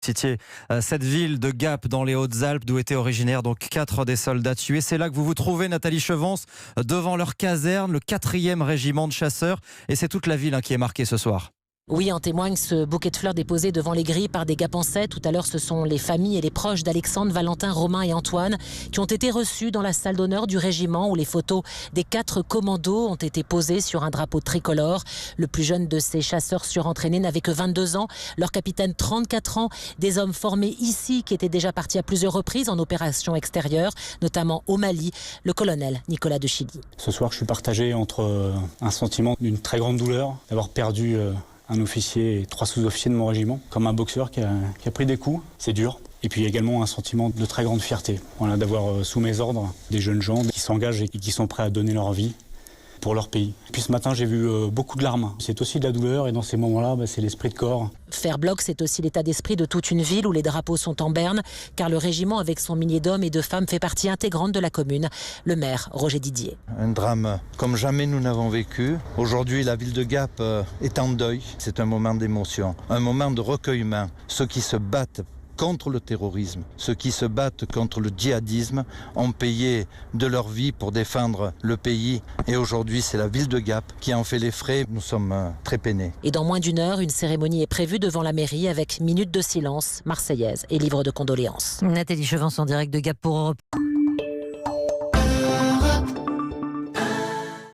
visitiez cette ville de Gap dans les Hautes-Alpes, d'où étaient originaires donc 4 des soldats tués. C'est là que vous vous trouvez, Nathalie Chevance, devant leur caserne, le 4e régiment de chasseurs. Et c'est toute la ville qui est marquée ce soir. Oui, en témoigne ce bouquet de fleurs déposé devant les grilles par des Gapençais. Tout à l'heure, ce sont les familles et les proches d'Alexandre, Valentin, Romain et Antoine qui ont été reçus dans la salle d'honneur du régiment où les photos des 4 commandos ont été posées sur un drapeau tricolore. Le plus jeune de ces chasseurs surentraînés n'avait que 22 ans. Leur capitaine, 34 ans. Des hommes formés ici qui étaient déjà partis à plusieurs reprises en opération extérieure, notamment au Mali. Le colonel Nicolas de Chilly. Ce soir, je suis partagé entre un sentiment d'une très grande douleur d'avoir perdu un officier et 3 sous-officiers de mon régiment, comme un boxeur qui a pris des coups, c'est dur. Et puis également un sentiment de très grande fierté, d'avoir sous mes ordres des jeunes gens qui s'engagent et qui sont prêts à donner leur vie pour leur pays. Puis ce matin, j'ai vu beaucoup de larmes. C'est aussi de la douleur et dans ces moments-là, c'est l'esprit de corps. Faire bloc, c'est aussi l'état d'esprit de toute une ville où les drapeaux sont en berne, car le régiment, avec son millier d'hommes et de femmes, fait partie intégrante de la commune. Le maire, Roger Didier. Un drame comme jamais nous n'avons vécu. Aujourd'hui, la ville de Gap est en deuil. C'est un moment d'émotion, un moment de recueillement. Ceux qui se battent contre le terrorisme, ceux qui se battent contre le djihadisme ont payé de leur vie pour défendre le pays. Et aujourd'hui, c'est la ville de Gap qui en fait les frais. Nous sommes très peinés. Et dans moins d'une heure, une cérémonie est prévue devant la mairie avec minute de silence marseillaise et livre de condoléances. Nathalie Chevance en direct de Gap pour Europe.